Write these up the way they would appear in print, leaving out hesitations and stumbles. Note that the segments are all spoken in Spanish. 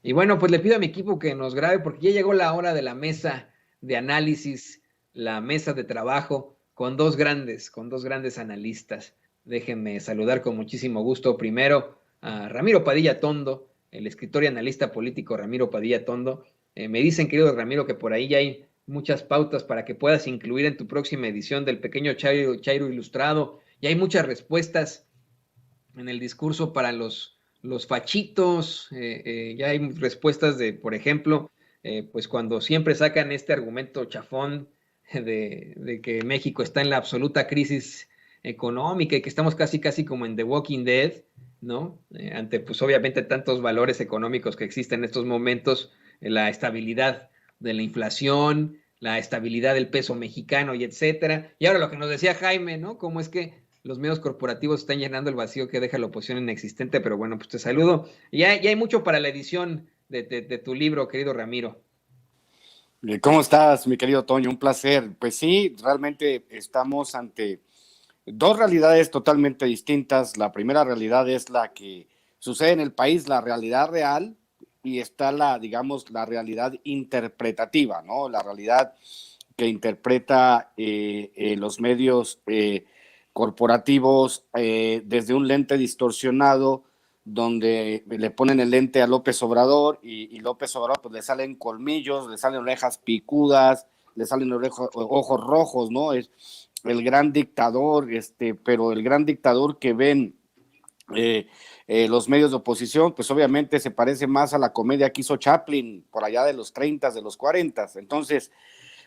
Y bueno, pues le pido a mi equipo que nos grabe porque ya llegó la hora de la mesa de análisis, la mesa de trabajo con dos grandes analistas. Déjenme saludar con muchísimo gusto primero a Ramiro Padilla Tondo, el escritor y analista político Ramiro Padilla Tondo. Me dicen, querido Ramiro, que por ahí ya hay muchas pautas para que puedas incluir en tu próxima edición del Pequeño Chairo Ilustrado. Y hay muchas respuestas en el discurso para los fachitos. Ya hay respuestas de, por ejemplo, pues cuando siempre sacan este argumento chafón de que México está en la absoluta crisis económica y que estamos casi, casi como en The Walking Dead, ¿no? Ante, pues obviamente, tantos valores económicos que existen en estos momentos, la estabilidad de la inflación, la estabilidad del peso mexicano y etcétera. Y ahora lo que nos decía Jaime, ¿no? Cómo es que los medios corporativos están llenando el vacío que deja la oposición inexistente, pero bueno, pues te saludo. Ya hay mucho para la edición de tu libro, querido Ramiro. ¿Cómo estás, mi querido Toño? Un placer. Pues sí, realmente estamos ante dos realidades totalmente distintas. La primera realidad es la que sucede en el país, la realidad real, y está digamos, la realidad interpretativa, ¿no? La realidad que interpreta los medios corporativos desde un lente distorsionado, donde le ponen el lente a López Obrador y López Obrador pues le salen colmillos, le salen orejas picudas, le salen ojos rojos, ¿no? Es el gran dictador, pero el gran dictador que ven los medios de oposición, pues obviamente se parece más a la comedia que hizo Chaplin por allá de los 30, de los 40. Entonces,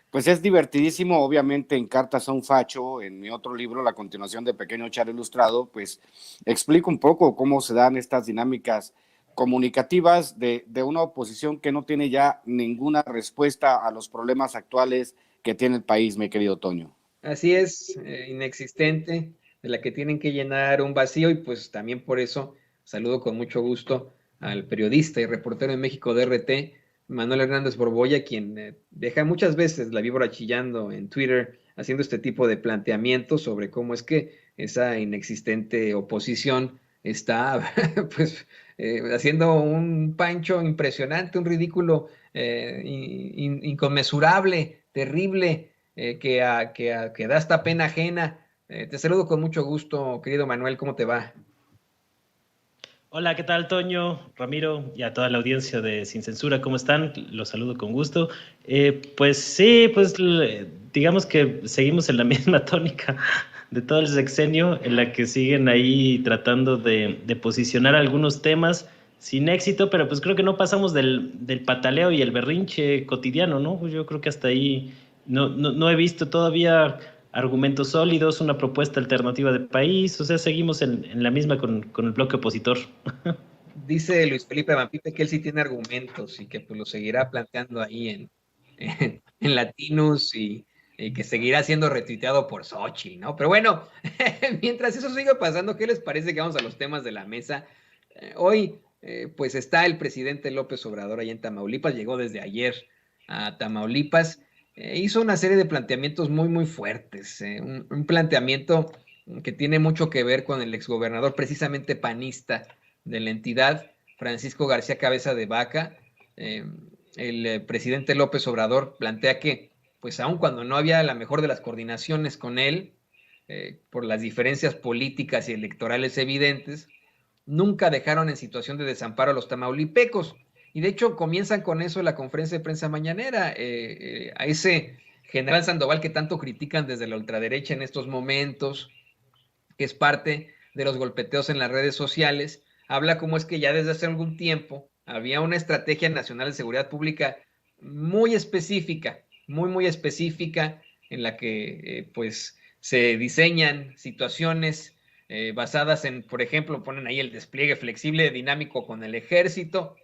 pues es divertidísimo, obviamente en Cartas a un Facho, en mi otro libro, la continuación de Pequeño Chairo Ilustrado, pues explico un poco cómo se dan estas dinámicas comunicativas de una oposición que no tiene ya ninguna respuesta a los problemas actuales que tiene el país, mi querido Toño. Así es, inexistente, de la que tienen que llenar un vacío y pues también por eso saludo con mucho gusto al periodista y reportero en México de RT, Manuel Hernández Borbolla, quien deja muchas veces la víbora chillando en Twitter, haciendo este tipo de planteamientos sobre cómo es que esa inexistente oposición está pues haciendo un pancho impresionante, un ridículo inconmensurable, terrible, que da esta pena ajena. Te saludo con mucho gusto, querido Manuel, ¿cómo te va? Hola, ¿qué tal, Toño, Ramiro y a toda la audiencia de Sin Censura? ¿Cómo están? Los saludo con gusto. Pues sí, pues digamos que seguimos en la misma tónica de todo el sexenio, en la que siguen ahí tratando de posicionar algunos temas sin éxito, pero pues creo que no pasamos del pataleo y el berrinche cotidiano, ¿no? Pues yo creo que hasta ahí no he visto todavía argumentos sólidos, una propuesta alternativa de país, o sea, seguimos en la misma con el bloque opositor. Dice Luis Felipe Vampipe que él sí tiene argumentos y que pues lo seguirá planteando ahí en Latinus y que seguirá siendo retuiteado por Sochi, ¿no? Pero bueno, mientras eso sigue pasando, ¿qué les parece que vamos a los temas de la mesa? Hoy, pues está el presidente López Obrador allá en Tamaulipas, llegó desde ayer a Tamaulipas, hizo una serie de planteamientos muy, muy fuertes, un planteamiento que tiene mucho que ver con el exgobernador precisamente panista de la entidad, Francisco García Cabeza de Vaca. El presidente López Obrador plantea que, pues aun cuando no había la mejor de las coordinaciones con él, por las diferencias políticas y electorales evidentes, nunca dejaron en situación de desamparo a los tamaulipecos. Y de hecho comienzan con eso la conferencia de prensa mañanera, a ese general Sandoval que tanto critican desde la ultraderecha en estos momentos, que es parte de los golpeteos en las redes sociales, habla como es que ya desde hace algún tiempo había una estrategia nacional de seguridad pública muy específica, muy, muy específica, en la que pues se diseñan situaciones basadas en, por ejemplo, ponen ahí el despliegue flexible, dinámico con el ejército,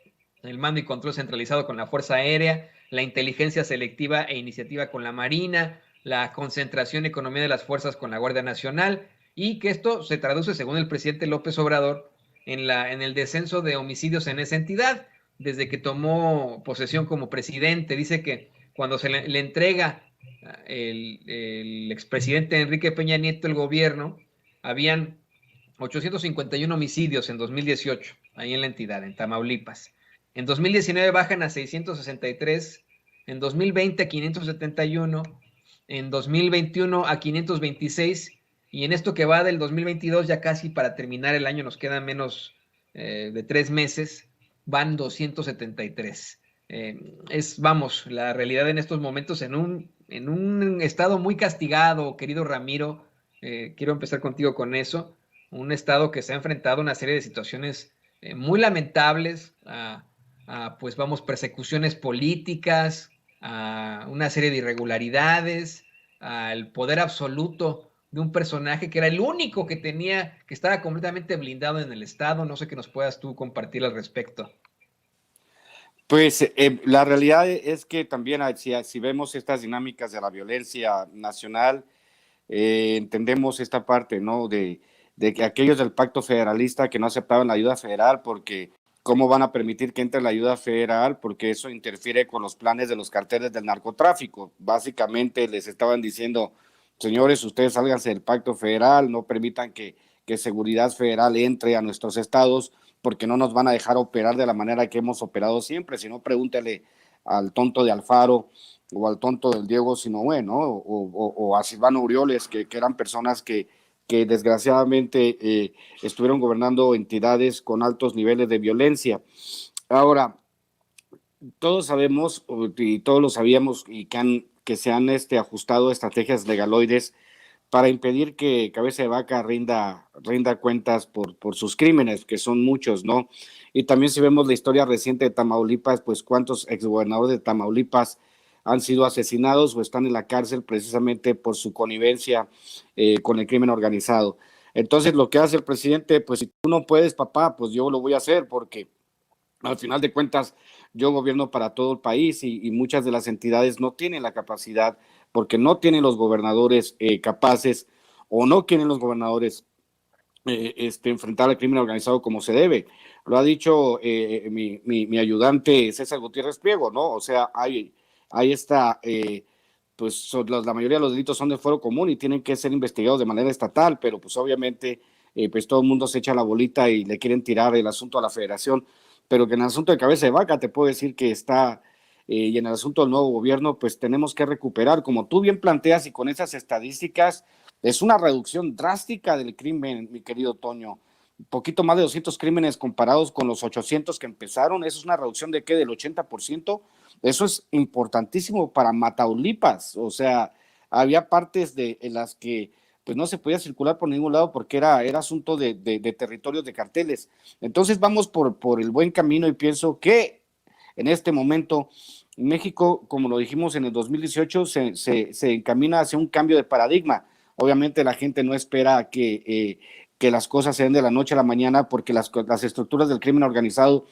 el mando y control centralizado con la Fuerza Aérea, la inteligencia selectiva e iniciativa con la Marina, la concentración y economía de las fuerzas con la Guardia Nacional, y que esto se traduce, según el presidente López Obrador, en el descenso de homicidios en esa entidad, desde que tomó posesión como presidente. Dice que cuando se le entrega el expresidente Enrique Peña Nieto el gobierno, habían 851 homicidios en 2018, ahí en la entidad, en Tamaulipas. En 2019 bajan a 663, en 2020 a 571, en 2021 a 526, y en esto que va del 2022, ya casi para terminar el año, nos quedan menos de 3 meses, van 273. Vamos, la realidad en estos momentos en un estado muy castigado, querido Ramiro, quiero empezar contigo con eso, un estado que se ha enfrentado a una serie de situaciones muy lamentables, pues vamos, persecuciones políticas, a una serie de irregularidades, al poder absoluto de un personaje que era el único que tenía, que estaba completamente blindado en el estado. No sé qué nos puedas tú compartir al respecto. Pues la realidad es que también si vemos estas dinámicas de la violencia nacional, entendemos esta parte, ¿no? De que aquellos del pacto federalista que no aceptaban la ayuda federal porque ¿cómo van a permitir que entre la ayuda federal? Porque eso interfiere con los planes de los carteles del narcotráfico. Básicamente les estaban diciendo, señores, ustedes sálganse del pacto federal, no permitan que seguridad federal entre a nuestros estados porque no nos van a dejar operar de la manera que hemos operado siempre, si no pregúntele al tonto de Alfaro o al tonto del Diego Sinoue, ¿no? O a Silvano Urioles, que eran personas que desgraciadamente estuvieron gobernando entidades con altos niveles de violencia. Ahora, todos sabemos y todos lo sabíamos y que se han ajustado estrategias legaloides para impedir que Cabeza de Vaca rinda cuentas por sus crímenes, que son muchos, ¿no? Y también si vemos la historia reciente de Tamaulipas, pues cuántos exgobernadores de Tamaulipas han sido asesinados o están en la cárcel precisamente por su connivencia con el crimen organizado. Entonces lo que hace el presidente, pues si tú no puedes, papá, pues yo lo voy a hacer porque al final de cuentas yo gobierno para todo el país y muchas de las entidades no tienen la capacidad porque no tienen los gobernadores capaces o no quieren los gobernadores enfrentar al crimen organizado como se debe. Lo ha dicho mi ayudante César Gutiérrez Priego, ¿no? O sea, hay esta, pues la mayoría de los delitos son de fuero común y tienen que ser investigados de manera estatal, pero pues obviamente pues todo el mundo se echa la bolita y le quieren tirar el asunto a la federación, pero que en el asunto de Cabeza de Vaca te puedo decir que está, y en el asunto del nuevo gobierno, pues tenemos que recuperar, como tú bien planteas y con esas estadísticas, es una reducción drástica del crimen, mi querido Toño. Un poquito más de 200 crímenes comparados con los 800 que empezaron. Eso es una reducción de ¿qué? Del 80%. Eso es importantísimo para Mataulipas. O sea, había partes en las que pues no se podía circular por ningún lado porque era asunto de territorios de carteles. Entonces vamos por el buen camino y pienso que en este momento México, como lo dijimos en el 2018, se encamina hacia un cambio de paradigma. Obviamente la gente no espera que las cosas se den de la noche a la mañana porque las estructuras del crimen organizado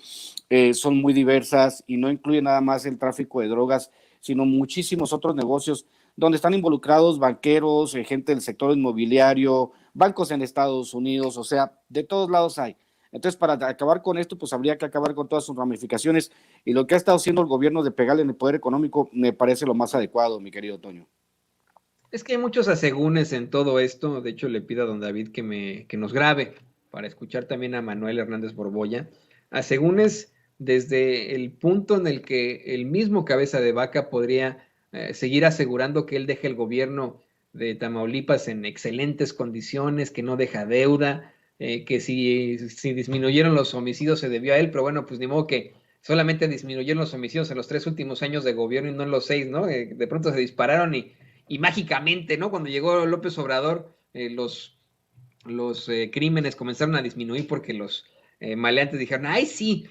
son muy diversas y no incluyen nada más el tráfico de drogas, sino muchísimos otros negocios donde están involucrados banqueros, gente del sector inmobiliario, bancos en Estados Unidos, o sea, de todos lados hay. Entonces, para acabar con esto, pues habría que acabar con todas sus ramificaciones y lo que ha estado haciendo el gobierno de pegarle en el poder económico me parece lo más adecuado, mi querido Toño. Es que hay muchos asegúnes en todo esto. De hecho, le pido a don David que nos grabe para escuchar también a Manuel Hernández Borbolla. Asegúnes desde el punto en el que el mismo Cabeza de Vaca podría seguir asegurando que él deje el gobierno de Tamaulipas en excelentes condiciones, que no deja deuda, que si disminuyeron los homicidios se debió a él, pero bueno, pues ni modo que solamente disminuyeron los homicidios en los 3 últimos años de gobierno y no en los 6, ¿no? De pronto se dispararon y mágicamente, ¿no? Cuando llegó López Obrador, los crímenes comenzaron a disminuir porque los maleantes dijeron, ay, sí,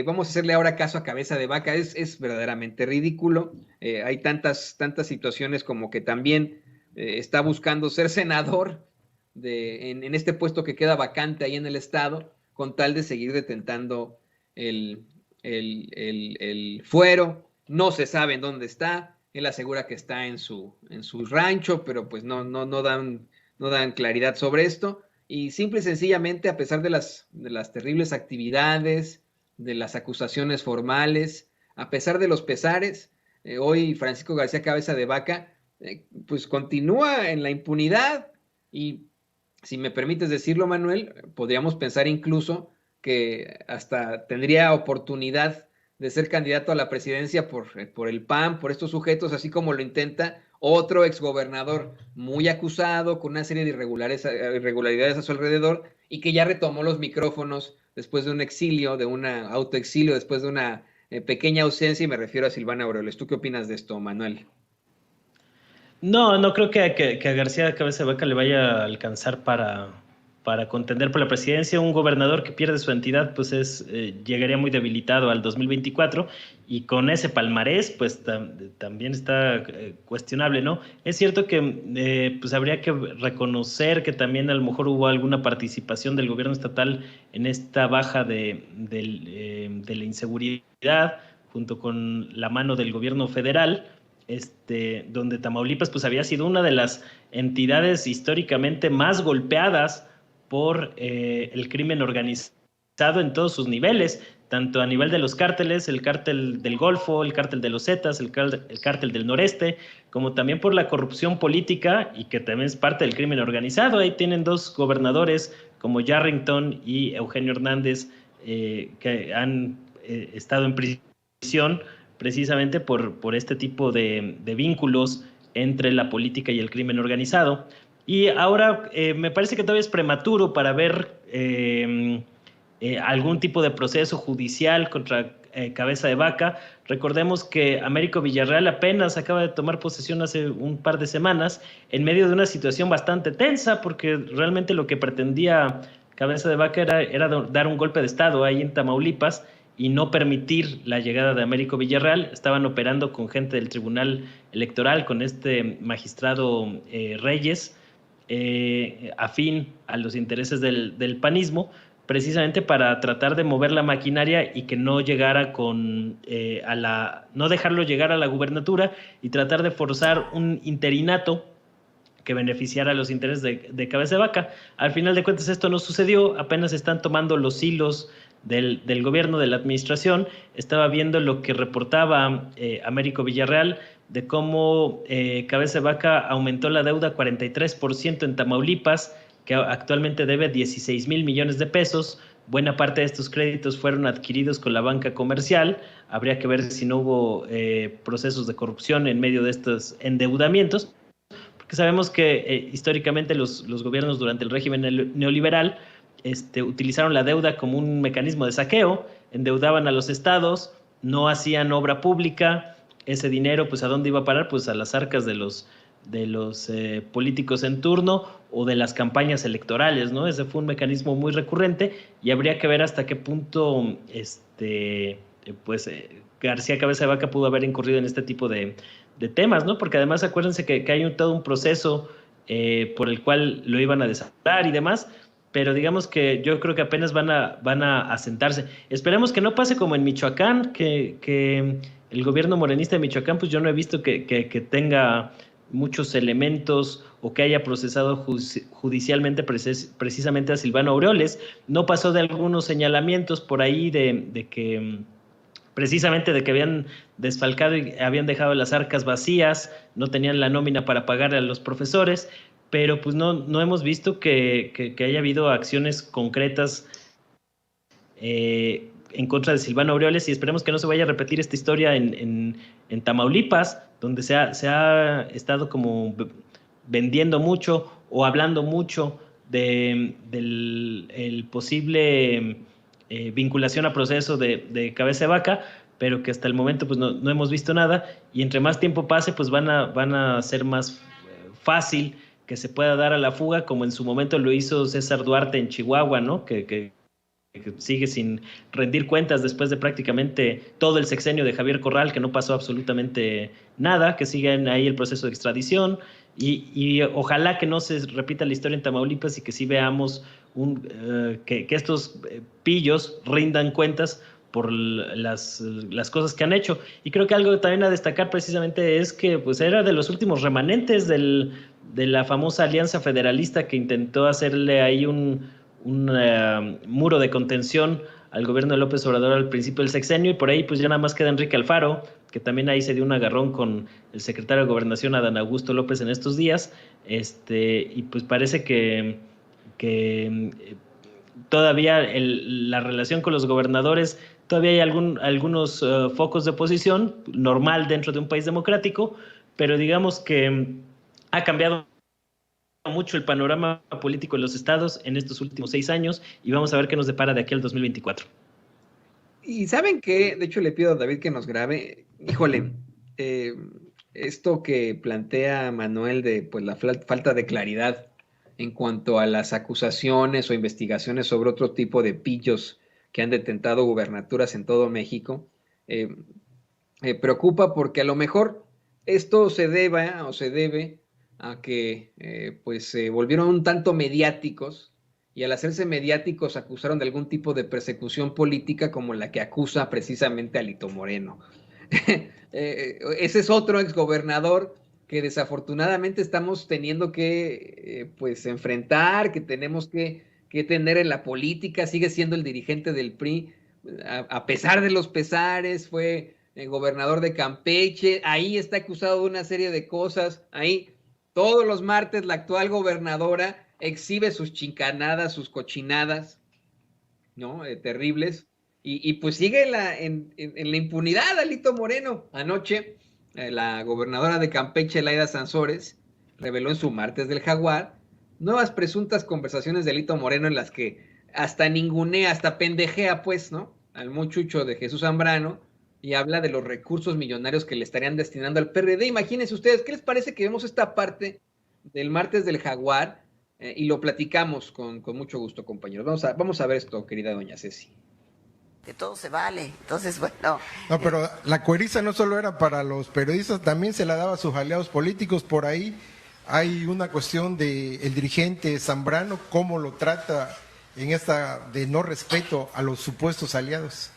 vamos a hacerle ahora caso a Cabeza de Vaca. Es verdaderamente ridículo. Hay tantas situaciones como que también está buscando ser senador en este puesto que queda vacante ahí en el estado, con tal de seguir detentando el fuero. No se sabe en dónde está. Él asegura que está en su rancho, pero pues no dan claridad sobre esto. Y simple y sencillamente, a pesar de las terribles actividades, de las acusaciones formales, a pesar de los pesares, hoy Francisco García Cabeza de Vaca, pues continúa en la impunidad. Y si me permites decirlo, Manuel, podríamos pensar incluso que hasta tendría oportunidad de ser candidato a la presidencia por el PAN, por estos sujetos, así como lo intenta otro exgobernador muy acusado, con una serie de irregularidades a su alrededor, y que ya retomó los micrófonos después de un exilio, de un autoexilio, después de una pequeña ausencia, y me refiero a Silvana Aureoles. ¿Tú qué opinas de esto, Manuel? No, no creo que a García Cabeza de Vaca le vaya a alcanzar para contender por la presidencia. Un gobernador que pierde su entidad, pues llegaría muy debilitado al 2024, y con ese palmarés, pues también está cuestionable, ¿no? Es cierto que pues habría que reconocer que también a lo mejor hubo alguna participación del gobierno estatal en esta baja de la inseguridad, junto con la mano del gobierno federal, donde Tamaulipas pues había sido una de las entidades históricamente más golpeadas por el crimen organizado en todos sus niveles, tanto a nivel de los cárteles, el cártel del Golfo, el cártel de los Zetas, el cártel del Noreste, como también por la corrupción política, y que también es parte del crimen organizado. Ahí tienen dos gobernadores como Yarrington y Eugenio Hernández, que han estado en prisión precisamente por este tipo de vínculos entre la política y el crimen organizado. Y ahora me parece que todavía es prematuro para ver algún tipo de proceso judicial contra Cabeza de Vaca. Recordemos que Américo Villarreal apenas acaba de tomar posesión hace un par de semanas, en medio de una situación bastante tensa, porque realmente lo que pretendía Cabeza de Vaca era dar un golpe de Estado ahí en Tamaulipas y no permitir la llegada de Américo Villarreal. Estaban operando con gente del Tribunal Electoral, con este magistrado Reyes, afín a los intereses del panismo, precisamente para tratar de mover la maquinaria y que no llegara no dejarlo llegar a la gubernatura, y tratar de forzar un interinato que beneficiara a los intereses de Cabeza de Vaca. Al final de cuentas esto no sucedió, apenas están tomando los hilos del gobierno, de la administración. Estaba viendo lo que reportaba Américo Villarreal de cómo Cabeza de Vaca aumentó la deuda 43% en Tamaulipas, que actualmente debe 16,000 millones de pesos. Buena parte de estos créditos fueron adquiridos con la banca comercial. Habría que ver si no hubo procesos de corrupción en medio de estos endeudamientos, porque sabemos que históricamente los gobiernos durante el régimen neoliberal utilizaron la deuda como un mecanismo de saqueo, endeudaban a los estados, no hacían obra pública. Ese dinero, pues, ¿a dónde iba a parar? Pues a las arcas de los políticos en turno o de las campañas electorales, ¿no? Ese fue un mecanismo muy recurrente, y habría que ver hasta qué punto García Cabeza de Vaca pudo haber incurrido en este tipo de temas, ¿no? Porque además acuérdense que hay todo un proceso por el cual lo iban a desatar y demás, pero digamos que yo creo que apenas van a asentarse. Esperemos que no pase como en Michoacán, que el gobierno morenista de Michoacán, pues yo no he visto que tenga muchos elementos o que haya procesado judicialmente precisamente a Silvano Aureoles. No pasó de algunos señalamientos por ahí de que precisamente de que habían desfalcado y habían dejado las arcas vacías, no tenían la nómina para pagar a los profesores, pero pues no hemos visto que haya habido acciones concretas en contra de Silvano Aureoles, y esperemos que no se vaya a repetir esta historia en Tamaulipas, donde se ha estado como vendiendo mucho o hablando mucho del posible vinculación a proceso de Cabeza de Vaca, pero que hasta el momento pues no hemos visto nada, y entre más tiempo pase pues van a ser más fácil que se pueda dar a la fuga, como en su momento lo hizo César Duarte en Chihuahua, ¿no? Que sigue sin rendir cuentas después de prácticamente todo el sexenio de Javier Corral, que no pasó absolutamente nada, que siguen ahí el proceso de extradición, y ojalá que no se repita la historia en Tamaulipas y que sí veamos que estos pillos rindan cuentas por las cosas que han hecho. Y creo que algo también a destacar precisamente es que pues era de los últimos remanentes de la famosa Alianza Federalista, que intentó hacerle ahí un muro de contención al gobierno de López Obrador al principio del sexenio, y por ahí pues ya nada más queda Enrique Alfaro, que también ahí se dio un agarrón con el secretario de Gobernación, Adán Augusto López, en estos días, y pues parece que todavía la relación con los gobernadores todavía hay algunos focos de oposición, normal dentro de un país democrático, pero digamos que ha cambiado mucho el panorama político en los estados en estos últimos 6 años y vamos a ver qué nos depara de aquí al 2024. Y ¿saben qué? De hecho, le pido a David que nos grabe. Híjole, esto que plantea Manuel de pues, la falta de claridad en cuanto a las acusaciones o investigaciones sobre otro tipo de pillos que han detentado gubernaturas en todo México, preocupa porque a lo mejor esto se deba o se debe a que pues se volvieron un tanto mediáticos y al hacerse mediáticos acusaron de algún tipo de persecución política como la que acusa precisamente a Alito Moreno. Ese es otro exgobernador que desafortunadamente estamos teniendo que pues enfrentar, que tenemos que tener en la política, sigue siendo el dirigente del PRI, a pesar de los pesares, fue el gobernador de Campeche, ahí está acusado de una serie de cosas, ahí todos los martes la actual gobernadora exhibe sus chincanadas, sus cochinadas, ¿no? Terribles, y pues sigue en la impunidad Alito Moreno. Anoche, la gobernadora de Campeche, Laida Sansores, reveló en su Martes del Jaguar nuevas presuntas conversaciones de Alito Moreno en las que hasta ningunea, hasta pendejea, pues, ¿no? Al muchucho de Jesús Zambrano y habla de los recursos millonarios que le estarían destinando al PRD. Imagínense ustedes, ¿qué les parece que vemos esta parte del Martes del Jaguar y lo platicamos con mucho gusto, compañeros? Vamos a ver esto, querida doña Ceci. Que todo se vale, entonces bueno. No, pero la cueriza no solo era para los periodistas, también se la daba a sus aliados políticos. Por ahí hay una cuestión de el dirigente Zambrano, cómo lo trata en esta de no respeto a los supuestos aliados.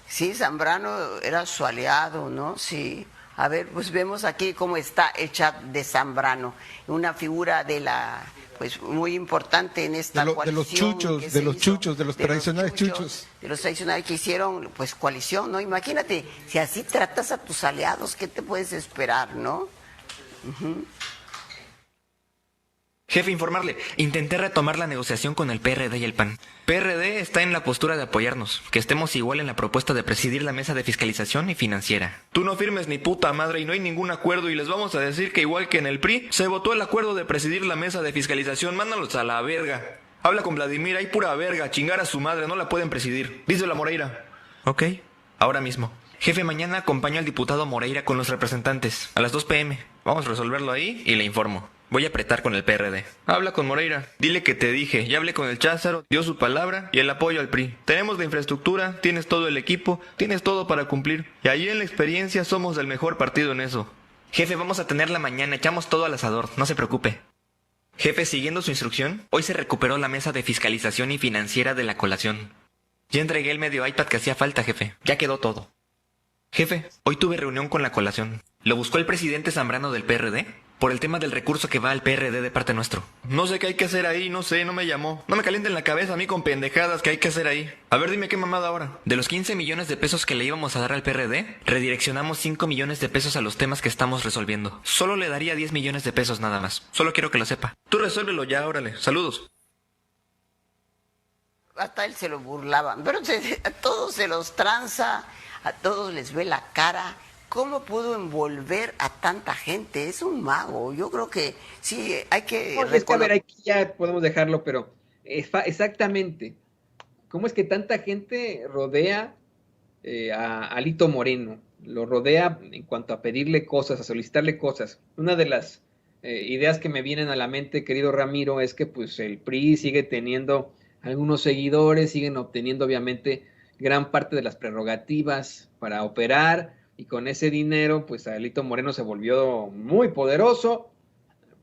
Sí, Zambrano era su aliado, ¿no? Sí. A ver, pues vemos aquí cómo está el chat de Zambrano, una figura de la, pues muy importante en esta coalición. De los tradicionales chuchos. De los tradicionales que hicieron, pues, coalición, ¿no? Imagínate, si así tratas a tus aliados, ¿qué te puedes esperar, no? Jefe, informarle, intenté retomar la negociación con el PRD y el PAN. PRD está en la postura de apoyarnos, que estemos igual en la propuesta de presidir la mesa de fiscalización y financiera. Tú no firmes ni puta madre y no hay ningún acuerdo y les vamos a decir que igual que en el PRI, se votó el acuerdo de presidir la mesa de fiscalización, mándalos a la verga. Habla con Vladimir, hay pura verga, chingar a su madre, no la pueden presidir. Díselo a Moreira. Ok, ahora mismo. Jefe, mañana acompaño al diputado Moreira con los representantes, a las 2 p.m. Vamos a resolverlo ahí y le informo. Voy a apretar con el PRD. Habla con Moreira. Dile que te dije. Ya hablé con el Cházaro, dio su palabra y el apoyo al PRI. Tenemos la infraestructura, tienes todo el equipo, tienes todo para cumplir. Y ahí en la experiencia somos el mejor partido en eso. Jefe, vamos a tenerla mañana. Echamos todo al asador. No se preocupe. Jefe, siguiendo su instrucción, hoy se recuperó la mesa de fiscalización y financiera de la colación. Ya entregué el medio iPad que hacía falta, jefe. Ya quedó todo. Jefe, hoy tuve reunión con la colación. ¿Lo buscó el presidente Zambrano del PRD? Por el tema del recurso que va al PRD de parte nuestro. No sé qué hay que hacer ahí, no sé, no me llamó. No me calienten la cabeza a mí con pendejadas que hay que hacer ahí. A ver, dime qué mamada ahora. De los 15 millones de pesos que le íbamos a dar al PRD, redireccionamos 5 millones de pesos a los temas que estamos resolviendo. Solo le daría 10 millones de pesos nada más. Solo quiero que lo sepa. Tú resuélvelo ya, órale. Saludos. Hasta él se lo burlaban, pero a todos se los tranza, a todos les ve la cara. ¿Cómo pudo envolver a tanta gente? Es un mago. Yo creo que sí, hay que... Es que a ver, aquí ya podemos dejarlo, pero exactamente, ¿cómo es que tanta gente rodea a Alito Moreno? Lo rodea en cuanto a pedirle cosas, a solicitarle cosas. Una de las ideas que me vienen a la mente, querido Ramiro, es que pues el PRI sigue teniendo algunos seguidores, siguen obteniendo obviamente gran parte de las prerrogativas para operar, y con ese dinero, pues Alito Moreno se volvió muy poderoso,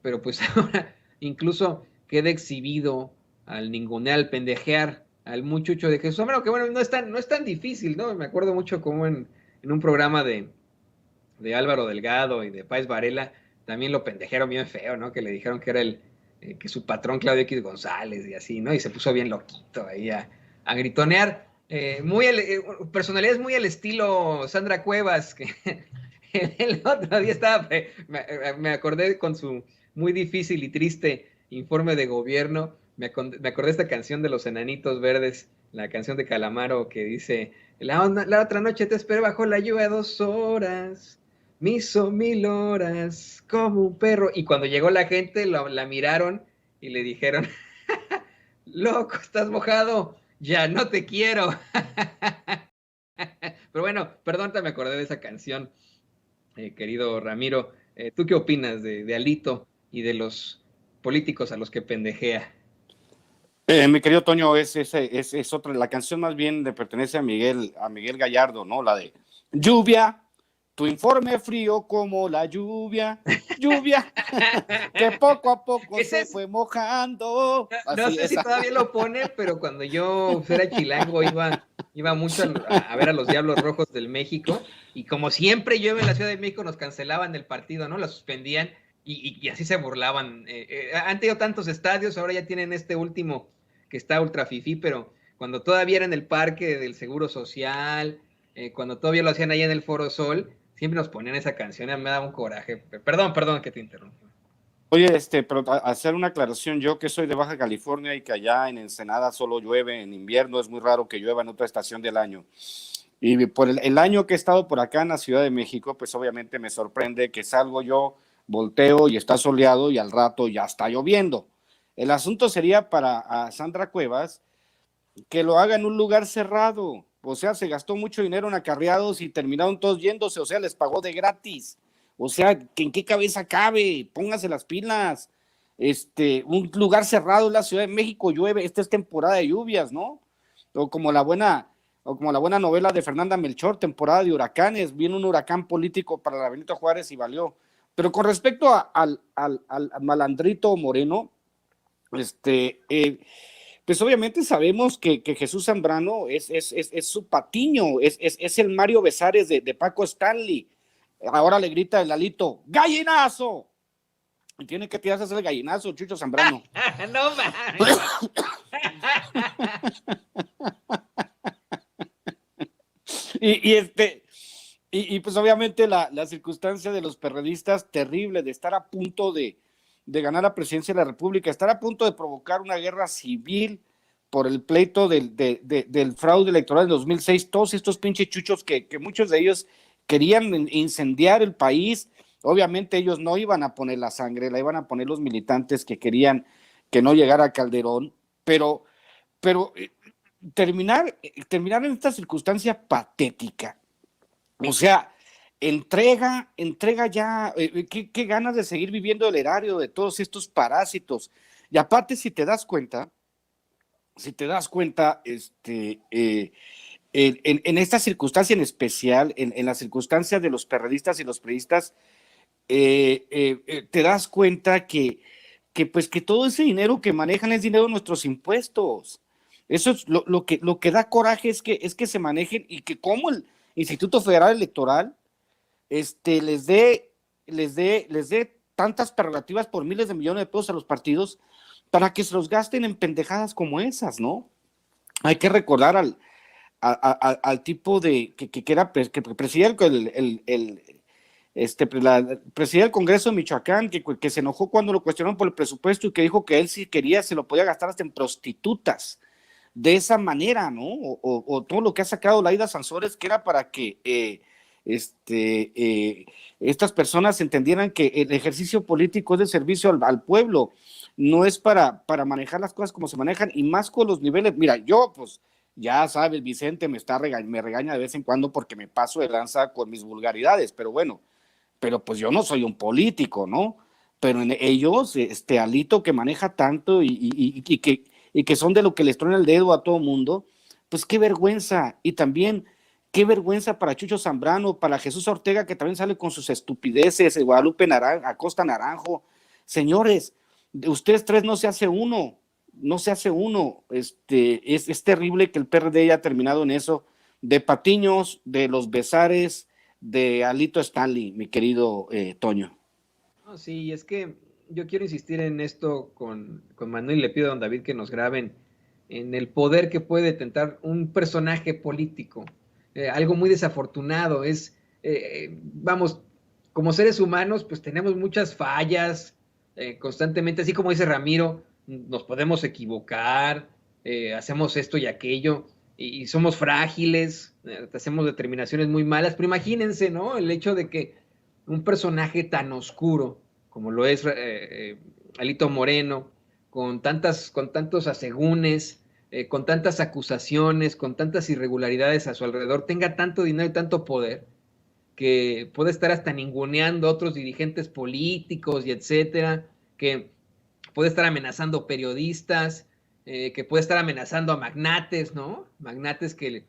pero pues ahora incluso queda exhibido al ningunear, al pendejear al muchucho de Jesús. Bueno, que bueno, no es tan difícil, ¿no? Me acuerdo mucho como en un programa de Álvaro Delgado y de Páez Varela, también lo pendejearon bien feo, ¿no? Que le dijeron que era que su patrón Claudio X González y así, ¿no? Y se puso bien loquito ahí a gritonear. Personalidades muy al estilo Sandra Cuevas, que el otro día me acordé con su muy difícil y triste informe de gobierno, me acordé de esta canción de los Enanitos Verdes, la canción de Calamaro que dice, La otra noche te esperé bajo la lluvia 2 horas, me hizo 1000 horas como un perro. Y cuando llegó la gente, la miraron y le dijeron, loco, estás mojado, ya no te quiero. Pero bueno, perdón, me acordé de esa canción, querido Ramiro. ¿Tú qué opinas de Alito y de los políticos a los que pendejea? Mi querido Toño, es otra, la canción más bien le pertenece a Miguel Gallardo, ¿no? La de Lluvia, tu informe frío como la lluvia, lluvia, que poco a poco se fue mojando. No sé si todavía lo pone, pero cuando yo era chilango iba mucho a ver a los Diablos Rojos del México, y como siempre llueve en la Ciudad de México, nos cancelaban el partido, ¿no? La suspendían y así se burlaban. Han tenido tantos estadios, ahora ya tienen este último que está ultra fifí, pero cuando todavía era en el Parque del Seguro Social, cuando todavía lo hacían ahí en el Foro Sol, siempre nos ponían esa canción, me daba un coraje. Perdón que te interrumpa. Oye, pero hacer una aclaración, yo que soy de Baja California y que allá en Ensenada solo llueve en invierno, es muy raro que llueva en otra estación del año. Y por el año que he estado por acá en la Ciudad de México, pues obviamente me sorprende que salgo yo, volteo y está soleado y al rato ya está lloviendo. El asunto sería para Sandra Cuevas que lo haga en un lugar cerrado. O sea, se gastó mucho dinero en acarreados y terminaron todos yéndose, o sea, les pagó de gratis. O sea, ¿en qué cabeza cabe? Póngase las pilas. Un lugar cerrado en la Ciudad de México, llueve, esta es temporada de lluvias, ¿no? O como la buena novela de Fernanda Melchor, temporada de huracanes, viene un huracán político para la Benito Juárez y valió. Pero con respecto al malandrito Moreno, pues obviamente sabemos que Jesús Zambrano es su patiño, es el Mario Besares de Paco Stanley. Ahora le grita el Alito, ¡gallinazo! Y tiene que tirarse a hacer el gallinazo, Chucho Zambrano. No mames. y pues obviamente la circunstancia de los perredistas terrible, de estar a punto de ganar la presidencia de la República, estar a punto de provocar una guerra civil por el pleito del fraude electoral de 2006, todos estos pinches chuchos que muchos de ellos querían incendiar el país. Obviamente ellos no iban a poner la sangre, la iban a poner los militantes que querían que no llegara Calderón, pero terminar en esta circunstancia patética, o sea, entrega ya, qué ganas de seguir viviendo el erario de todos estos parásitos. Y aparte, si te das cuenta, en esta circunstancia en especial, en la circunstancia de los perredistas y los priistas, te das cuenta que todo ese dinero que manejan es dinero de nuestros impuestos. Eso es lo que da coraje, es que se manejen y que como el Instituto Federal Electoral les dé tantas prerrogativas por miles de millones de pesos a los partidos para que se los gasten en pendejadas como esas, ¿no? Hay que recordar al tipo que presidía presidía el Congreso de Michoacán, que se enojó cuando lo cuestionaron por el presupuesto y que dijo que él si quería se lo podía gastar hasta en prostitutas. De esa manera, ¿no? O todo lo que ha sacado Laida Sansores, que era para que estas personas entendieran que el ejercicio político es de servicio al pueblo, no es para manejar las cosas como se manejan, y más con los niveles. Mira, yo pues ya sabes, Vicente me regaña de vez en cuando porque me paso de lanza con mis vulgaridades, pero bueno, pues yo no soy un político, ¿no? Pero en ellos, Alito que maneja tanto y que son de lo que les truena el dedo a todo mundo, pues qué vergüenza. Y también qué vergüenza para Chucho Zambrano, para Jesús Ortega, que también sale con sus estupideces, Guadalupe Acosta Naranjo. Señores, de ustedes tres no se hace uno. Es terrible que el PRD haya terminado en eso, de Patiños, de los Besares, de Alito Stanley, mi querido Toño. No, sí, es que yo quiero insistir en esto con Manuel, y le pido a don David que nos graben en el poder que puede tentar un personaje político. Algo muy desafortunado vamos, como seres humanos, pues tenemos muchas fallas constantemente, así como dice Ramiro, nos podemos equivocar, hacemos esto y aquello, y somos frágiles, hacemos determinaciones muy malas, pero imagínense, ¿no? El hecho de que un personaje tan oscuro como lo es Alito Moreno, con tantos asegúnes, con tantas acusaciones, con tantas irregularidades a su alrededor, tenga tanto dinero y tanto poder, que puede estar hasta ninguneando a otros dirigentes políticos y etcétera, que puede estar amenazando periodistas, que puede estar amenazando a magnates, ¿no? Magnates que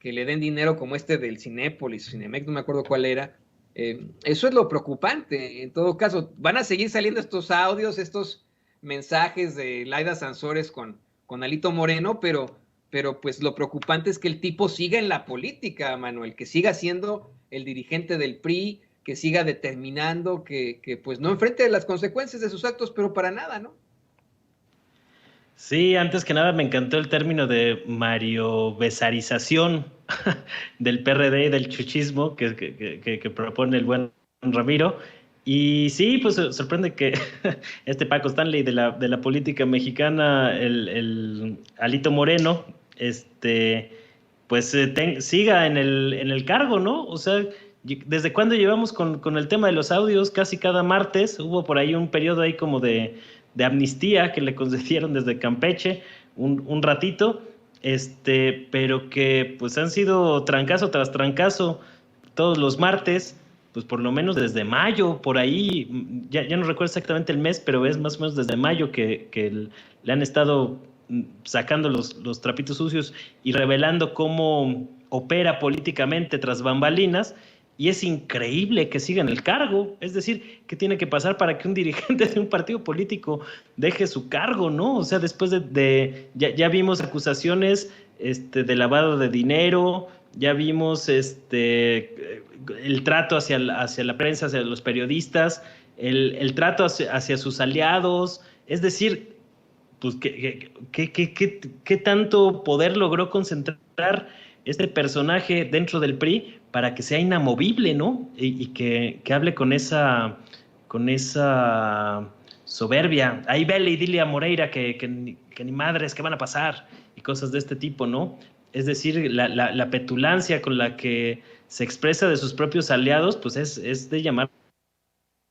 le den dinero como este del Cinépolis, Cinemex, no me acuerdo cuál era. Eso es lo preocupante. En todo caso, van a seguir saliendo estos audios, estos mensajes de Laida Sansores con Alito Moreno, pero pues lo preocupante es que el tipo siga en la política, Manuel, que siga siendo el dirigente del PRI, que siga determinando, que pues no enfrente las consecuencias de sus actos, pero para nada, ¿no? Sí, antes que nada me encantó el término de Mario Besarización del PRD y del chuchismo que propone el buen Ramiro. Y sí, pues sorprende que este Paco Stanley de la política mexicana, el Alito Moreno, pues siga en el cargo, ¿no? O sea, ¿desde cuándo llevamos con el tema de los audios? Casi cada martes hubo por ahí un periodo ahí como de amnistía que le concedieron desde Campeche un ratito, pero que pues han sido trancazo tras trancazo todos los martes, pues por lo menos desde mayo, por ahí, ya no recuerdo exactamente el mes, pero es más o menos desde mayo que le han estado sacando los trapitos sucios y revelando cómo opera políticamente tras bambalinas, y es increíble que siga en el cargo. Es decir, ¿qué tiene que pasar para que un dirigente de un partido político deje su cargo, no? O sea, después ya vimos acusaciones de lavado de dinero, ya vimos el trato hacia la prensa, hacia los periodistas, el trato hacia sus aliados. Es decir, pues, ¿qué tanto poder logró concentrar este personaje dentro del PRI para que sea inamovible, ¿no? Y que hable con esa soberbia. Ahí vele y dile a Moreira que ni madres, que van a pasar, y cosas de este tipo, ¿no? Es decir, la petulancia con la que se expresa de sus propios aliados, pues es de llamar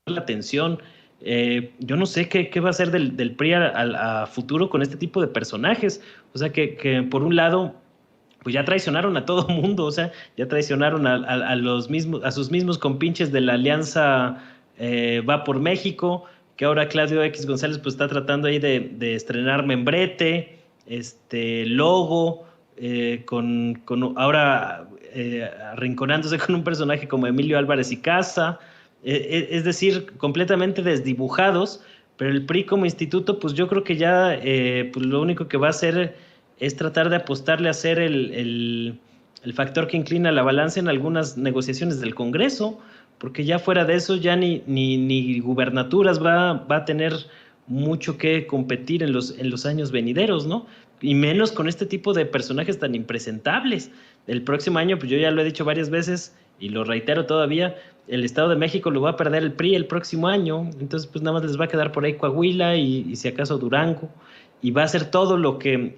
la atención. Yo no sé qué va a ser del PRI a futuro con este tipo de personajes. O sea, que por un lado, pues ya traicionaron a todo mundo, o sea, ya traicionaron a sus mismos compinches de la alianza Va por México, que ahora Claudio X González pues está tratando ahí de estrenar membrete, logo, ahora arrinconándose con un personaje como Emilio Álvarez y Casa, es decir, completamente desdibujados, pero el PRI como instituto, pues yo creo que ya pues lo único que va a hacer es tratar de apostarle a ser el factor que inclina la balanza en algunas negociaciones del Congreso, porque ya fuera de eso ya ni gubernaturas va a tener mucho que competir en los años venideros, ¿no? Y menos con este tipo de personajes tan impresentables. El próximo año, pues yo ya lo he dicho varias veces y lo reitero todavía, el Estado de México lo va a perder el PRI el próximo año, entonces pues nada más les va a quedar por ahí Coahuila y si acaso Durango, y va a hacer todo lo que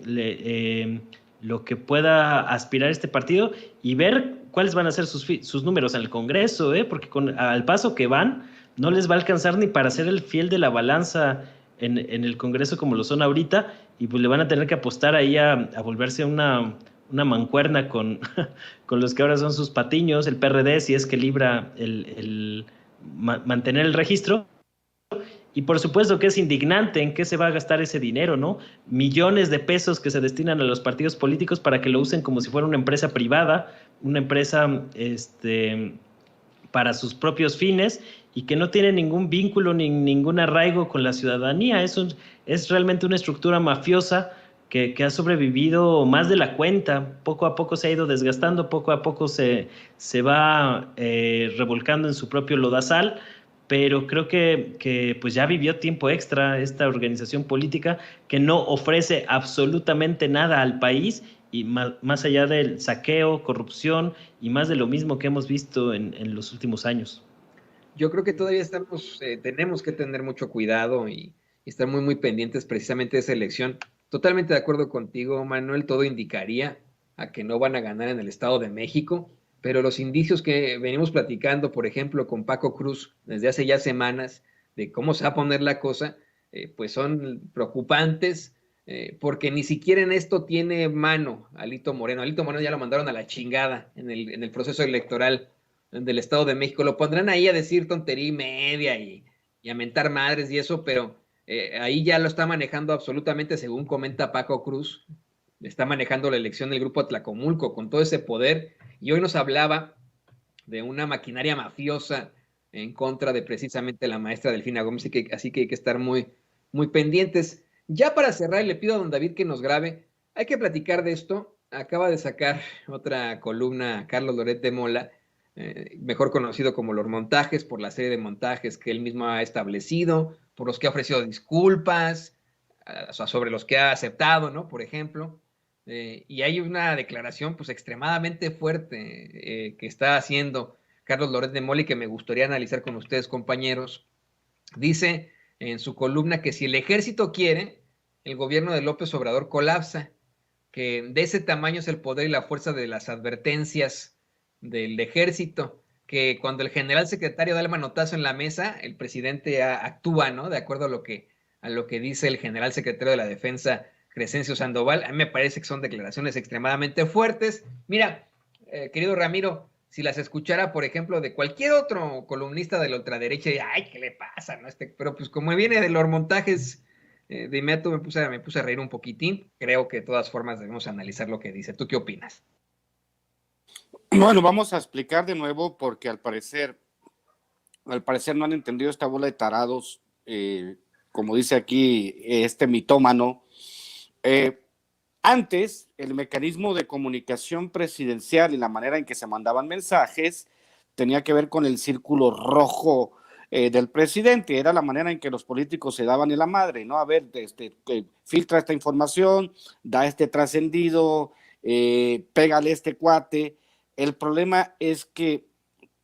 pueda aspirar este partido y ver cuáles van a ser sus números en el Congreso, porque al paso que van, no les va a alcanzar ni para ser el fiel de la balanza en el Congreso como lo son ahorita, y pues le van a tener que apostar ahí a volverse una mancuerna con los que ahora son sus patiños, el PRD, si es que libra mantener el registro. Y por supuesto que es indignante en qué se va a gastar ese dinero, ¿no? Millones de pesos que se destinan a los partidos políticos para que lo usen como si fuera una empresa privada, una empresa para sus propios fines, y que no tiene ningún vínculo ni ningún arraigo con la ciudadanía. Es realmente una estructura mafiosa que ha sobrevivido más de la cuenta. Poco a poco se ha ido desgastando, poco a poco se va revolcando en su propio lodazal, pero creo que pues ya vivió tiempo extra esta organización política que no ofrece absolutamente nada al país, y más allá del saqueo, corrupción y más de lo mismo que hemos visto en los últimos años. Yo creo que todavía tenemos que tener mucho cuidado y estar muy, muy pendientes precisamente de esa elección. Totalmente de acuerdo contigo, Manuel, todo indicaría a que no van a ganar en el Estado de México, pero los indicios que venimos platicando, por ejemplo, con Paco Cruz desde hace ya semanas, de cómo se va a poner la cosa, pues son preocupantes, porque ni siquiera en esto tiene mano Alito Moreno. Alito Moreno ya lo mandaron a la chingada en el proceso electoral del Estado de México. Lo pondrán ahí a decir tontería y media y a mentar madres y eso, pero ahí ya lo está manejando absolutamente, según comenta Paco Cruz, está manejando la elección del Grupo Atlacomulco con todo ese poder, y hoy nos hablaba de una maquinaria mafiosa en contra de precisamente la maestra Delfina Gómez, así que hay que estar muy, muy pendientes. Ya para cerrar, le pido a don David que nos grabe, hay que platicar de esto. Acaba de sacar otra columna Carlos Loret de Mola, mejor conocido como Los Montajes, por la serie de montajes que él mismo ha establecido, por los que ha ofrecido disculpas, sobre los que ha aceptado, ¿no? Por ejemplo. Y hay una declaración pues extremadamente fuerte que está haciendo Carlos Loret de Mola y que me gustaría analizar con ustedes, compañeros. Dice en su columna que si el ejército quiere, el gobierno de López Obrador colapsa, que de ese tamaño es el poder y la fuerza de las advertencias del ejército, que cuando el general secretario da el manotazo en la mesa, el presidente actúa, ¿no? De acuerdo a lo que dice el general secretario de la Defensa, Crescencio Sandoval. A mí me parece que son declaraciones extremadamente fuertes. Mira, querido Ramiro, si las escuchara, por ejemplo, de cualquier otro columnista de la ultraderecha, ay, ¿qué le pasa? ¿No? Pero pues como viene de los montajes, de inmediato me puse a reír un poquitín. Creo que de todas formas debemos analizar lo que dice. ¿Tú qué opinas? Bueno, vamos a explicar de nuevo porque al parecer no han entendido esta bola de tarados, como dice aquí este mitómano. Antes, el mecanismo de comunicación presidencial y la manera en que se mandaban mensajes tenía que ver con el círculo rojo del presidente. Era la manera en que los políticos se daban en la madre, ¿no? A ver, filtra esta información, da este trascendido, pégale este cuate. El problema es que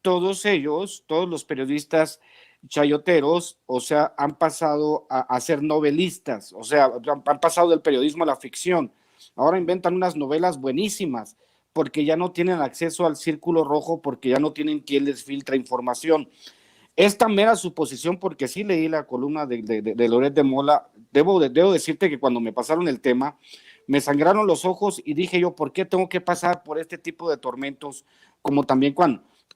todos ellos, todos los periodistas chayoteros, o sea, han pasado a ser novelistas, o sea, han pasado del periodismo a la ficción. Ahora inventan unas novelas buenísimas porque ya no tienen acceso al círculo rojo, porque ya no tienen quien les filtra información. Esta mera suposición, porque sí leí la columna de Loret de Mola, debo decirte que cuando me pasaron el tema, me sangraron los ojos y dije yo, ¿por qué tengo que pasar por este tipo de tormentos? Como también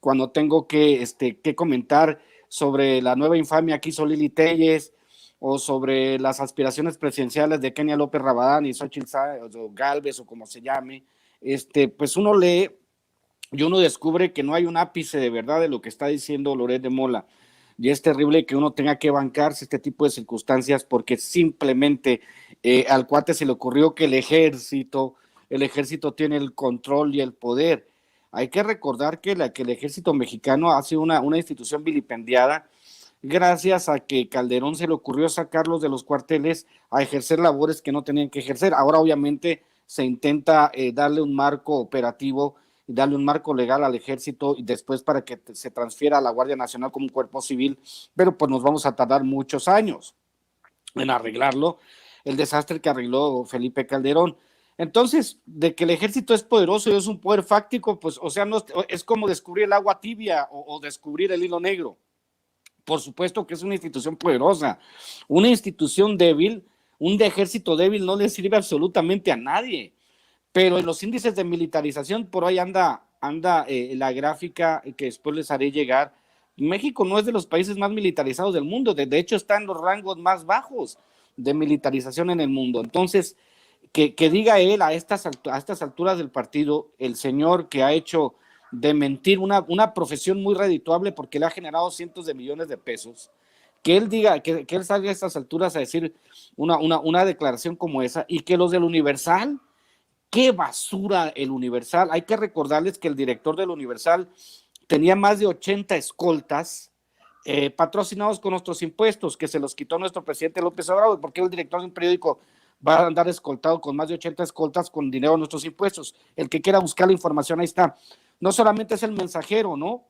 cuando tengo que comentar sobre la nueva infamia que hizo Lili Téllez, o sobre las aspiraciones presidenciales de Kenia López Rabadán y Xochitl Gálvez, o como se llame, pues uno lee y uno descubre que no hay un ápice de verdad de lo que está diciendo Loret de Mola. Y es terrible que uno tenga que bancarse este tipo de circunstancias porque simplemente al cuate se le ocurrió que el ejército tiene el control y el poder. Hay que recordar que el ejército mexicano ha sido una institución vilipendiada gracias a que Calderón se le ocurrió sacarlos de los cuarteles a ejercer labores que no tenían que ejercer. Ahora obviamente se intenta darle un marco operativo y darle un marco legal al ejército y después para que se transfiera a la Guardia Nacional como un cuerpo civil, pero pues nos vamos a tardar muchos años en arreglarlo, el desastre que arregló Felipe Calderón. Entonces, de que el ejército es poderoso y es un poder fáctico, pues, o sea, no, es como descubrir el agua tibia o descubrir el hilo negro. Por supuesto que es una institución poderosa, una institución débil, un ejército débil no le sirve absolutamente a nadie, pero en los índices de militarización, por ahí anda la gráfica que después les haré llegar. México no es de los países más militarizados del mundo, de hecho está en los rangos más bajos de militarización en el mundo. Entonces, que diga él a estas alturas del partido, el señor que ha hecho de mentir una profesión muy redituable porque le ha generado cientos de millones de pesos, que él diga, que él salga a estas alturas a decir una declaración como esa, y que los del Universal, qué basura el Universal. Hay que recordarles que el director del Universal tenía más de 80 escoltas patrocinados con nuestros impuestos, que se los quitó nuestro presidente López Obrador, porque el director de un periódico va a andar escoltado con más de 80 escoltas con dinero de nuestros impuestos. El que quiera buscar la información, ahí está. No solamente es el mensajero, ¿no?,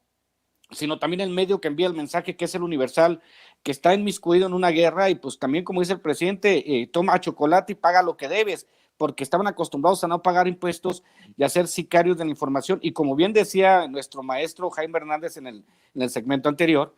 sino también el medio que envía el mensaje, que es el Universal, que está inmiscuido en una guerra y pues también, como dice el presidente, toma chocolate y paga lo que debes, porque estaban acostumbrados a no pagar impuestos y a ser sicarios de la información. Y como bien decía nuestro maestro Jaime Hernández en el segmento anterior,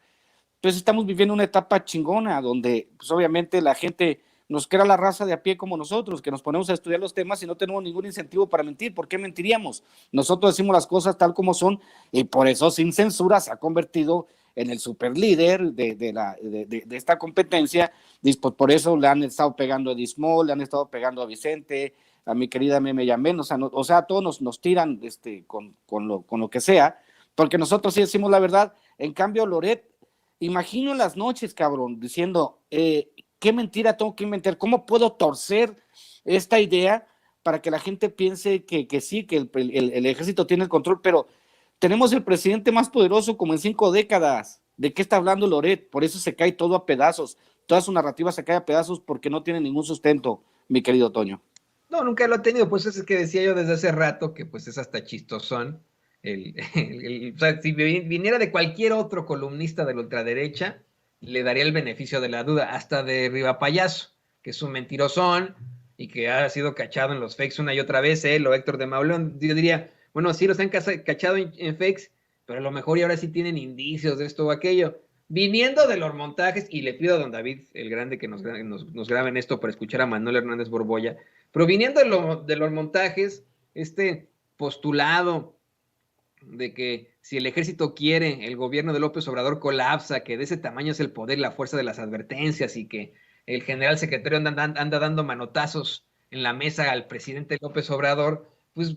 pues estamos viviendo una etapa chingona donde pues obviamente la gente nos crea la raza de a pie como nosotros, que nos ponemos a estudiar los temas y no tenemos ningún incentivo para mentir. ¿Por qué mentiríamos? Nosotros decimos las cosas tal como son y por eso Sin Censura se ha convertido en el superlíder de esta competencia. Por eso le han estado pegando a Dismol, le han estado pegando a Vicente, a mi querida Meme Yamén, o sea, todos nos tiran con lo que sea, porque nosotros sí decimos la verdad. En cambio, Loret, imagino en las noches, cabrón, diciendo, ¿qué mentira tengo que inventar? ¿Cómo puedo torcer esta idea para que la gente piense que sí, que el ejército tiene el control? Pero tenemos el presidente más poderoso como en 5 décadas. ¿De qué está hablando Loret? Por eso se cae todo a pedazos. Toda su narrativa se cae a pedazos porque no tiene ningún sustento, mi querido Toño. No, nunca lo ha tenido. Pues es que decía yo desde hace rato que pues es hasta chistosón. O sea, si viniera de cualquier otro columnista de la ultraderecha, le daría el beneficio de la duda, hasta de Riva Payaso, que es un mentirosón y que ha sido cachado en los fakes una y otra vez, él o Héctor de Mauleón. Yo diría, bueno, sí los han cachado en fakes, pero a lo mejor y ahora sí tienen indicios de esto o aquello. Viniendo de los montajes, y le pido a don David, el grande, que nos graben esto para escuchar a Manuel Hernández Borbolla, pero viniendo de los montajes, este postulado de que si el ejército quiere, el gobierno de López Obrador colapsa, que de ese tamaño es el poder y la fuerza de las advertencias, y que el general secretario anda dando manotazos en la mesa al presidente López Obrador, pues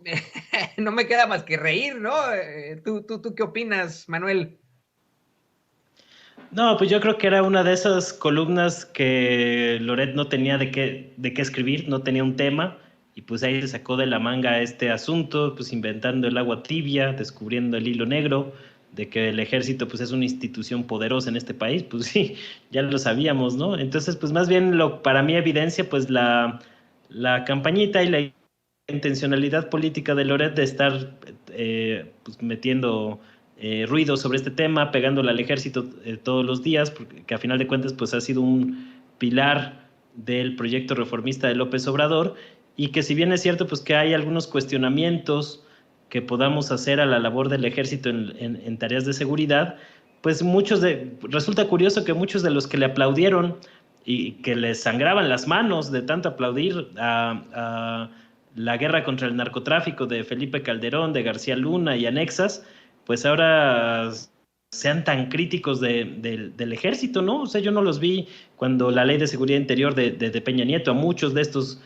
no me queda más que reír, ¿no? ¿Tú qué opinas, Manuel? No, pues yo creo que era una de esas columnas que Loret no tenía de qué escribir, no tenía un tema, y pues ahí se sacó de la manga este asunto, pues inventando el agua tibia, descubriendo el hilo negro, de que el ejército pues es una institución poderosa en este país, pues sí, ya lo sabíamos, ¿no? Entonces, pues más bien para mí evidencia pues la campañita y la intencionalidad política de Loret de estar pues metiendo ruido sobre este tema, pegándole al ejército todos los días, porque a final de cuentas pues ha sido un pilar del proyecto reformista de López Obrador, y que si bien es cierto pues que hay algunos cuestionamientos que podamos hacer a la labor del ejército en tareas de seguridad, pues resulta curioso que muchos de los que le aplaudieron y que les sangraban las manos de tanto aplaudir a la guerra contra el narcotráfico de Felipe Calderón, de García Luna y anexas, pues ahora sean tan críticos del ejército, ¿no? O sea, yo no los vi cuando la ley de seguridad interior de Peña Nieto, a muchos de estos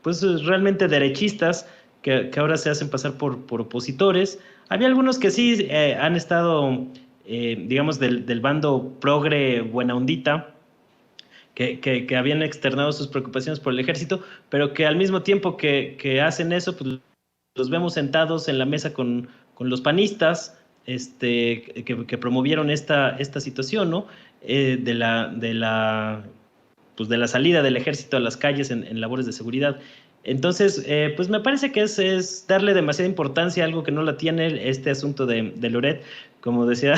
pues realmente derechistas que ahora se hacen pasar por opositores. Había algunos que sí han estado, digamos, del bando progre buena ondita, que habían externado sus preocupaciones por el ejército, pero que al mismo tiempo que hacen eso, pues los vemos sentados en la mesa con los panistas, que promovieron esta situación, ¿no? De la salida del ejército a las calles en labores de seguridad. Entonces, pues me parece que es darle demasiada importancia a algo que no la tiene, este asunto de Loret. Como decía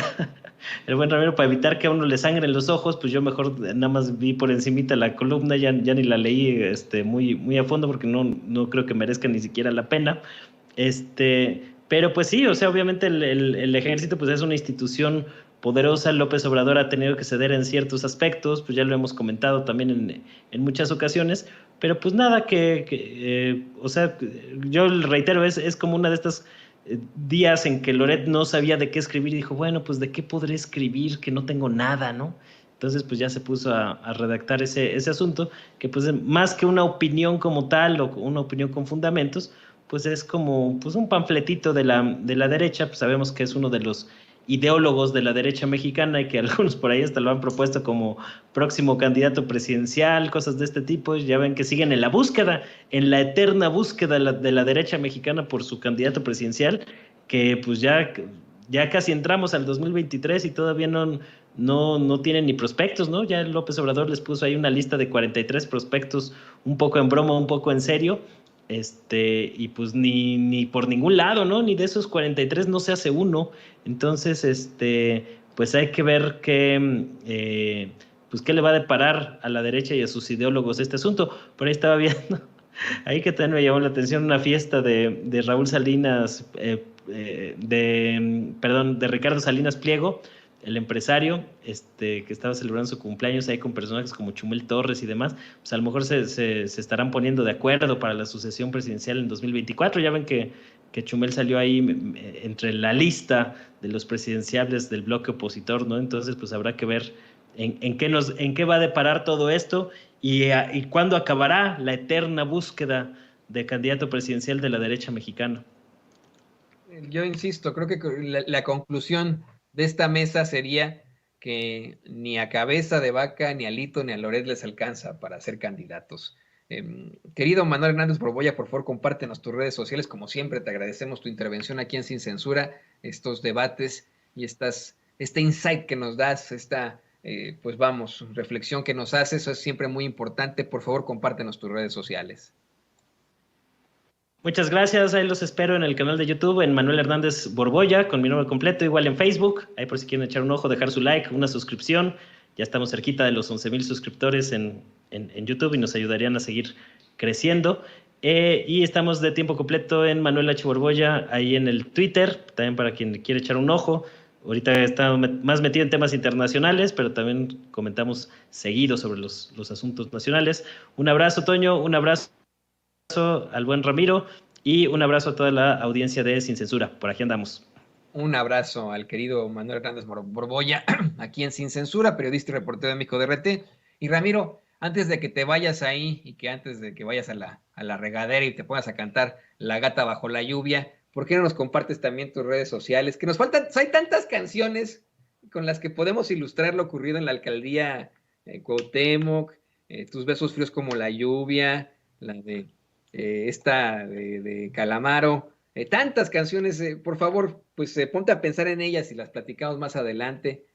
el buen Ramiro, para evitar que a uno le sangren los ojos, pues yo mejor nada más vi por encimita la columna, ya ni la leí muy, muy a fondo, porque no creo que merezca ni siquiera la pena. Pero pues sí, o sea, obviamente el ejército pues es una institución poderosa. López Obrador ha tenido que ceder en ciertos aspectos, pues ya lo hemos comentado también en muchas ocasiones, pero pues nada o sea, yo reitero, es como una de estas días en que Loret no sabía de qué escribir y dijo, bueno, pues de qué podré escribir que no tengo nada, ¿no? Entonces pues ya se puso a redactar ese asunto, que pues más que una opinión como tal o una opinión con fundamentos, pues es como pues un panfletito de la derecha. Pues sabemos que es uno de los ideólogos de la derecha mexicana y que algunos por ahí hasta lo han propuesto como próximo candidato presidencial, cosas de este tipo. Ya ven que siguen en la búsqueda, en la eterna búsqueda de la derecha mexicana por su candidato presidencial, que pues ya casi entramos al 2023 y todavía no tienen ni prospectos, ¿no? Ya López Obrador les puso ahí una lista de 43 prospectos, un poco en broma, un poco en serio, y pues ni por ningún lado, ¿no? Ni de esos 43 no se hace uno. Entonces, pues hay que ver pues qué le va a deparar a la derecha y a sus ideólogos este asunto. Por ahí estaba viendo, ahí que también me llamó la atención una fiesta de Raúl Salinas, de Ricardo Salinas Pliego, el empresario, que estaba celebrando su cumpleaños ahí con personajes como Chumel Torres y demás. Pues a lo mejor se estarán poniendo de acuerdo para la sucesión presidencial en 2024. Ya ven que Chumel salió ahí entre la lista de los presidenciables del bloque opositor, ¿no? Entonces, pues habrá que ver en qué va a deparar todo esto y cuándo acabará la eterna búsqueda de candidato presidencial de la derecha mexicana. Yo insisto, creo que la conclusión de esta mesa sería que ni a Cabeza de Vaca, ni a Lito, ni a Loret les alcanza para ser candidatos. Querido Manuel Hernández Borbolla, por favor, compártenos tus redes sociales. Como siempre, te agradecemos tu intervención aquí en Sin Censura, estos debates y este insight que nos das, pues vamos, reflexión que nos haces, eso es siempre muy importante. Por favor, compártenos tus redes sociales. Muchas gracias, ahí los espero en el canal de YouTube, en Manuel Hernández Borbolla, con mi nombre completo, igual en Facebook, ahí por si quieren echar un ojo, dejar su like, una suscripción, ya estamos cerquita de los 11,000 suscriptores en YouTube y nos ayudarían a seguir creciendo. Y estamos de tiempo completo en Manuel H. Borbolla, ahí en el Twitter, también para quien quiere echar un ojo. Ahorita está más metido en temas internacionales, pero también comentamos seguido sobre los asuntos nacionales. Un abrazo, Toño, un abrazo al buen Ramiro y un abrazo a toda la audiencia de Sin Censura. Por aquí andamos. Un abrazo al querido Manuel Hernández Borbolla, aquí en Sin Censura, periodista y reportero de México DRT. Y Ramiro, antes de que te vayas ahí y que antes de que vayas a la regadera y te pongas a cantar La Gata Bajo la Lluvia, ¿por qué no nos compartes también tus redes sociales? Que nos faltan, hay tantas canciones con las que podemos ilustrar lo ocurrido en la alcaldía Cuauhtémoc, tus besos fríos como la lluvia, la de de Calamaro, tantas canciones, por favor, pues ponte a pensar en ellas y las platicamos más adelante.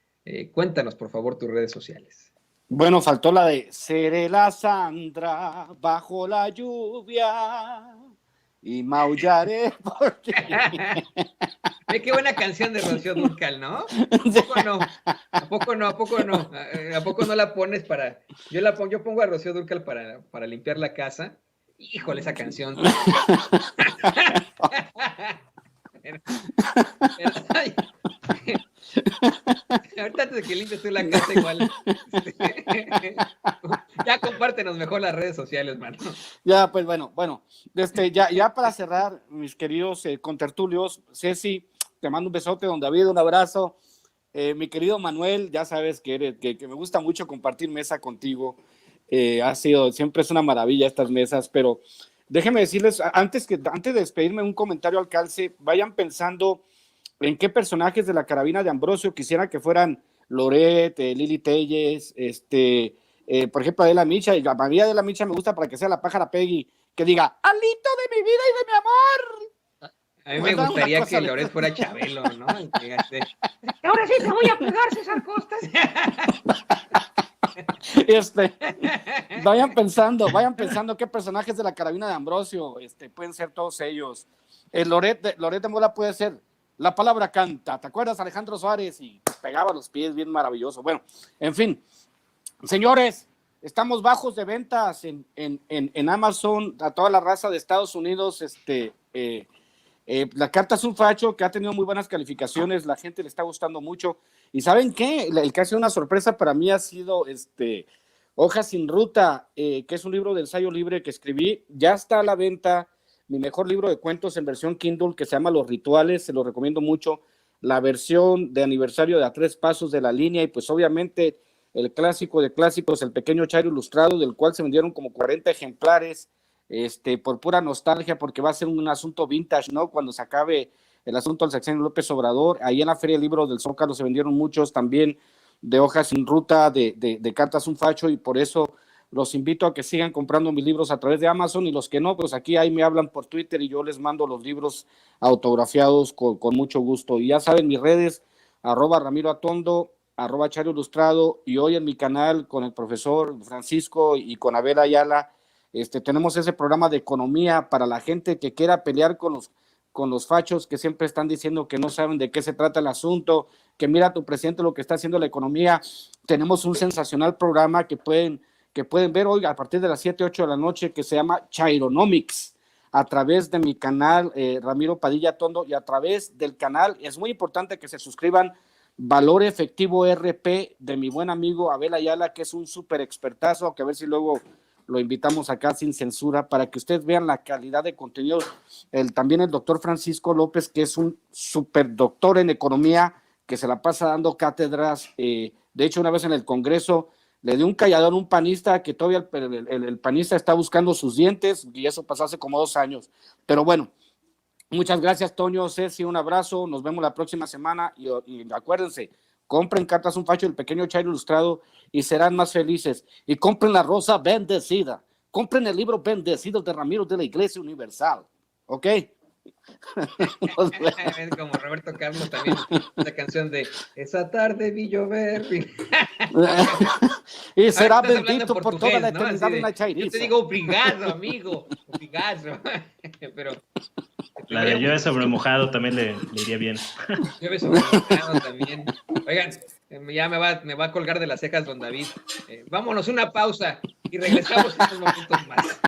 Cuéntanos, por favor, tus redes sociales. Bueno, faltó la de Seré la Sandra bajo la lluvia y maullaré por ti. Qué buena canción de Rocío Dúrcal, ¿no? ¿A poco no? ¿A poco no? ¿A poco no? ¿A poco no la pones para...? Yo pongo a Rocío Dúrcal para limpiar la casa. Híjole, esa canción. Ahorita antes de que limpies tú la casa igual. Ya compártenos mejor las redes sociales, mano. Ya, pues bueno, ya para cerrar, mis queridos contertulios, Ceci, te mando un besote, don David, un abrazo. Mi querido Manuel, ya sabes que me gusta mucho compartir mesa contigo. Siempre es una maravilla estas mesas, pero déjenme decirles, antes de despedirme, un comentario al calce, vayan pensando en qué personajes de la carabina de Ambrosio quisiera que fueran Loret, Lili Telles, por ejemplo, Adela Micha, y a mí Adela Micha me gusta para que sea la pájara Peggy, que diga, alito de mi vida y de mi amor. A mí me gustaría que Loret fuera Chabelo, ¿no? Ahora sí te voy a pegar, César Costas. Vayan pensando qué personajes de la carabina de Ambrosio pueden ser todos ellos. Loret de Mola puede ser la palabra canta, ¿te acuerdas? Alejandro Suárez y pegaba los pies, bien maravilloso. Bueno, en fin, señores, estamos bajos de ventas en Amazon, a toda la raza de Estados Unidos. La carta es un facho que ha tenido muy buenas calificaciones, la gente le está gustando mucho. ¿Y saben qué? El que ha sido una sorpresa para mí ha sido Hojas sin Ruta, que es un libro de ensayo libre que escribí. Ya está a la venta mi mejor libro de cuentos en versión Kindle, que se llama Los Rituales, se lo recomiendo mucho. La versión de aniversario de A Tres Pasos de la Línea, y pues obviamente el clásico de clásicos, El Pequeño Chairo Ilustrado, del cual se vendieron como 40 ejemplares, por pura nostalgia, porque va a ser un asunto vintage, ¿no? Cuando se acabe el asunto del sexenio López Obrador. Ahí en la Feria de Libros del Zócalo se vendieron muchos también de Hojas sin Ruta, de Cartas un Facho, y por eso los invito a que sigan comprando mis libros a través de Amazon, y los que no, pues aquí ahí me hablan por Twitter y yo les mando los libros autografiados con mucho gusto. Y ya saben, mis redes, @Ramiro Atondo, @Chairo Ilustrado, y hoy en mi canal con el profesor Francisco y con Abel Ayala, tenemos ese programa de economía para la gente que quiera pelear con con los fachos que siempre están diciendo que no saben de qué se trata el asunto, que mira tu presidente lo que está haciendo la economía. Tenemos un sensacional programa que pueden ver hoy a partir de las 7, 8 de la noche, que se llama Chaironomics, a través de mi canal Ramiro Padilla Tondo, y a través del canal, es muy importante que se suscriban, Valor Efectivo RP, de mi buen amigo Abel Ayala, que es un súper expertazo, que a ver si luego lo invitamos acá sin censura, para que ustedes vean la calidad de contenido. También el doctor Francisco López, que es un súper doctor en economía, que se la pasa dando cátedras. De hecho, una vez en el Congreso le dio un calladón a un panista, que todavía el panista está buscando sus dientes, y eso pasó hace como 2 años. Pero bueno, muchas gracias, Toño, Ceci, un abrazo, nos vemos la próxima semana, y acuérdense, compren Cartas un Facho, el pequeño Chairo Ilustrado, y serán más felices. Y compren La Rosa Bendecida, compren el libro Bendecido de Ramiro de la Iglesia Universal, ¿ok? Como Roberto Carlos también, la canción de Esa tarde vi llover. Y será bendito por toda la eternidad, ¿no? En la chairiza. Yo te digo obrigado, amigo, obrigado. Pero la de llueve sobre mojado también le iría bien. Llueve sobre mojado también. Oigan, ya me va a colgar de las cejas don David. Vámonos una pausa y regresamos en unos momentos más.